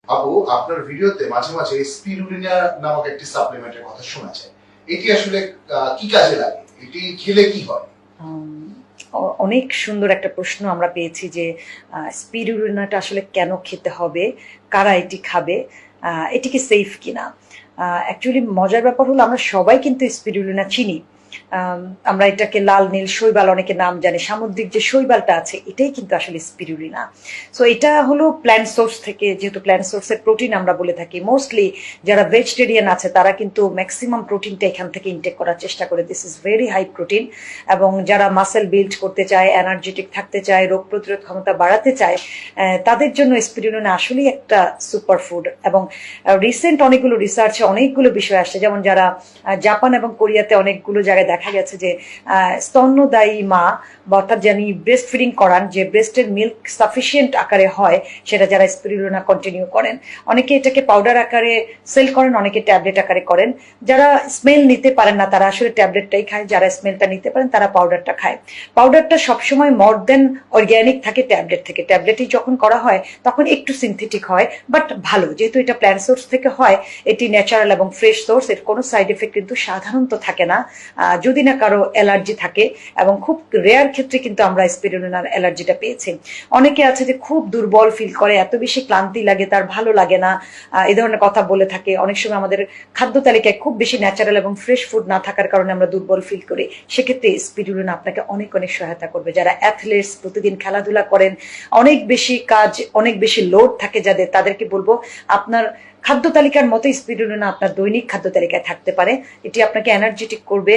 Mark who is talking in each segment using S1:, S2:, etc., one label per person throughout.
S1: আপু, আপনার ভিডিওতে মাঝে মাঝে স্পিরুলিনা নামক একটি সাপ্লিমেন্টের কথা শোনা যায়। এটি আসলে কি কাজে লাগে? এটি খেলে কি হয়?
S2: উম, অনেক সুন্দর একটা প্রশ্ন আমরা পেয়েছি যে স্পিরুলিনাটা আসলে কেন খেতে হবে, কারা এটি খাবে, এটি কি সেফ কিনা। অ্যাকচুয়ালি মজার ব্যাপার হলো আমরা সবাই কিন্তু স্পিরুলিনা চিনি। আম, আমরা এটাকে লাল নীল শৈবাল অনেকে নাম জানি, সামুদ্রিক যে শৈবালটা আছে এটাই কিন্তু আসলে স্পিরুলিনা। সো এটা হলো প্ল্যান্ট সোর্স থেকে, যেহেতু প্ল্যান্ট সোর্সের প্রোটিন আমরা বলে থাকি, মোস্টলি যারা ভেজিটেরিয়ান আছে তারা কিন্তু ম্যাক্সিমাম প্রোটিনটা এখান থেকে ইনটেক করার চেষ্টা করে। This is very high protein. এবং যারা মাসেল বিল্ড করতে চায়, এনার্জেটিক থাকতে চায়, রোগ প্রতিরোধ ক্ষমতা বাড়াতে চায়, তাদের জন্য স্পিরুলিনা আসলেই একটা সুপার ফুড। এবং রিসেন্ট অনেকগুলো রিসার্চে অনেকগুলো বিষয় আসছে, যেমন যারা জাপান এবং কোরিয়াতে অনেকগুলো জায়গায় দেখা গেছে যে স্তন্যদায়ী মা বা অর্থাৎ জানি ব্রেস্ট ফিডিং করান, যে ব্রেস্টের মিল্ক সাফিসিয়েন্ট আকারে হয়, সেটা যারা স্পিরুলিনা কন্টিনিউ করেন, অনেকে এটাকে পাউডার আকারে সেল করেন, অনেকে ট্যাবলেট আকারে করেন। যারা স্মেল নিতে পারেন না তারা আসলে ট্যাবলেটটাই খায়, যারা স্মেলটা নিতে পারেন তারা পাউডারটা খায়। পাউডারটা সবসময় মোর দেন অর্গ্যানিক থাকে ট্যাবলেট থেকে। ট্যাবলেটই যখন করা হয় তখন একটু সিনথেটিক হয়, বাট ভালো, যেহেতু এটা প্ল্যান্ট সোর্স থেকে হয়, এটি ন্যাচারাল এবং ফ্রেশ সোর্স, এর কোনো সাইড এফেক্ট কিন্তু সাধারণত থাকে না, যদি না কারো অ্যালার্জি থাকে। এবং খুব রেয়ার ক্ষেত্রে কিন্তু আমরা স্পিরুলিনার অ্যালার্জিটা পেয়েছি। অনেকে আছে যে খুব দুর্বল ফিল করে, এত বেশি ক্লান্তি লাগে, তার ভালো লাগে না, এই ধরনের কথা বলে থাকে। অনেক সময় আমাদের খাদ্য তালিকায় খুব বেশি ন্যাচারাল এবং ফ্রেশ ফুড না থাকার কারণে আমরা দুর্বল ফিল করি। সেক্ষেত্রে স্পিরুলিনা আপনাকে অনেক অনেক সহায়তা করবে। যারা অ্যাথলেটস, প্রতিদিন খেলাধুলা করেন, অনেক বেশি কাজ, অনেক বেশি লোড থাকে যাদের, তাদেরকে বলবো আপনার খাদ্য তালিকার মতো স্পিরুলিনা আপনার দৈনিক খাদ্য তালিকায় থাকতে পারে। এটি আপনাকে এনার্জেটিক করবে,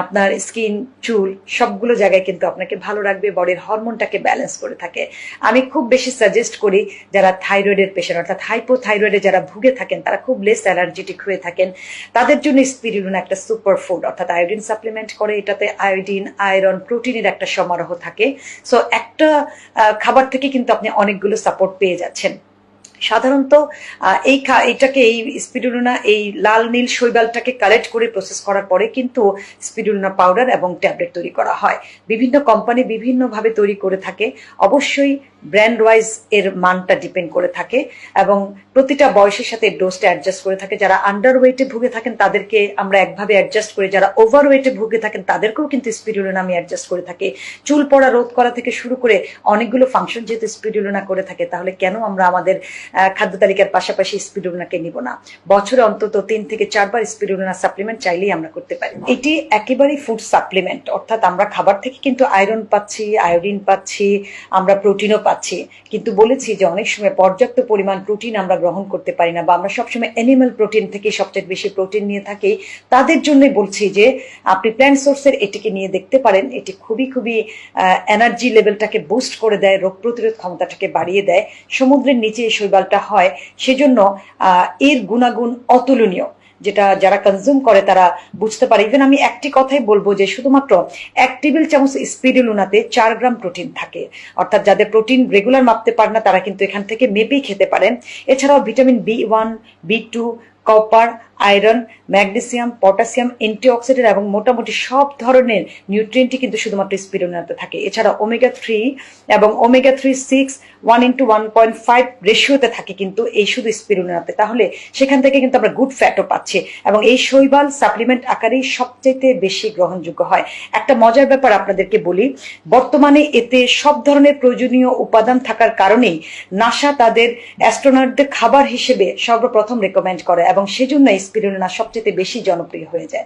S2: আপনার স্কিন, চুল সবগুলো জায়গায় কিন্তু আপনাকে ভালো রাখবে, বডির হরমোনটাকে ব্যালেন্স করে থাকে। আমি খুব বেশি সাজেস্ট করি যারা থাইরয়েডের পেশেন্ট অর্থাৎ হাইপোথাইরয়েডে যারা ভুগে থাকেন, তারা খুব লেস অ্যালার্জেটিক হয়ে থাকেন, তাদের জন্য স্পিরুলিনা একটা সুপার ফুড। অর্থাৎ আয়োডিন সাপ্লিমেন্ট করে, এটাতে আয়োডিন, আয়রন, প্রোটিনের একটা সমারোহ থাকে। সো একটা খাবার থেকে কিন্তু আপনি অনেকগুলো সাপোর্ট পেয়ে যাচ্ছেন। সাধারণত এইটাকে, এই স্পিরুলিনা, এই লাল নীল শৈবালটাকে কালেক্ট করে প্রসেস করার পরে কিন্তু স্পিরুলিনা পাউডার এবং ট্যাবলেট তৈরি করা হয়। বিভিন্ন কোম্পানি বিভিন্নভাবে তৈরি করে থাকে, অবশ্যই ব্র্যান্ড ওয়াইজ এর মানটা ডিপেন্ড করে থাকে এবং প্রতিটা বয়সের সাথে ডোজটা অ্যাডজাস্ট করে থাকে। যারা আন্ডার ওয়েটে ভুগে থাকেন তাদেরকে আমরা একভাবে অ্যাডজাস্ট করি, যারা ওভার ওয়েটে ভুগে থাকেন তাদেরকেও কিন্তু স্পিরুলিনা আমি অ্যাডজাস্ট করে থাকি। চুল পড়া রোধ করা থেকে শুরু করে অনেকগুলো ফাংশন যেহেতু স্পিরুলিনা করে থাকে, তাহলে কেন আমরা আমাদের খাদ্য তালিকার পাশাপাশি স্পিরুলিনাকে নিব না? বছরে অন্তত 3 থেকে 4 বার স্পিরুলিনা সাপ্লিমেন্ট চাইলেই আমরা করতে পারি। এটি একেবারেই ফুড সাপ্লিমেন্ট, অর্থাৎ আমরা খাবার থেকে কিন্তু আয়রন পাচ্ছি, আয়োডিন পাচ্ছি, আমরা প্রোটিনও পাচ্ছি। কিন্তু বলেছি যে অনেক সময় পর্যাপ্ত পরিমাণ প্রোটিন আমরা গ্রহণ করতে পারি না, বা আমরা সবসময় অ্যানিমাল প্রোটিন থেকে সবচেয়ে বেশি প্রোটিন নিয়ে থাকি। তাদের জন্যই বলছি যে আপনি প্ল্যান্ট সোর্সের এটিকে নিয়ে দেখতে পারেন। এটি খুবই খুবই এনার্জি লেভেলটাকে বুস্ট করে দেয়, রোগ প্রতিরোধ ক্ষমতাটাকে বাড়িয়ে দেয়। সমুদ্রের নিচে এই শৈবালটা হয়, সেজন্য এর গুণাগুণ অতুলনীয়, যেটা যারা কনজিউম করে তারা বুঝতে পারে। ইভেন আমি একটি কথাই বলবো যে শুধুমাত্র 1 টেবিল চামচ স্পিরুলিনাতে 4 গ্রাম প্রোটিন থাকে। অর্থাৎ যাদের প্রোটিন রেগুলার মাপতে পারে না তারা কিন্তু এখান থেকে মেপেই খেতে পারেন। এছাড়াও vitamin B1, B2, copper, iron, magnesium, potassium, antioxidant এবং মোটামুটি সব ধরনের নিউট্রিয়েন্টই কিন্তু শুধুমাত্র স্পিরুলিনাতে থাকে। এছাড়া ওমেগা-3 এবং ওমেগা-3/6 1:1.5 রেশিওতে থাকে কিন্তু এই শুধু স্পিরুলিনাতে। তাহলে সেখান থেকে কিন্তু আমরা গুড ফ্যাটও পাচ্ছি এবং এই শৈবাল সাপ্লিমেন্ট আকারেই সবচাইতে বেশি গ্রহণযোগ্য হয়। একটা মজার ব্যাপার আপনাদেরকে বলি, বর্তমানে এতে সব ধরনের প্রয়োজনীয় উপাদান থাকার কারণেই নাসা তাদের অ্যাস্ট্রোনটদের খাবার হিসেবে সর্বপ্রথম রেকমেন্ড করে এবং সেজন্য স্পিরুলিনা সবচেয়ে বেশি জনপ্রিয় হয়ে যায়।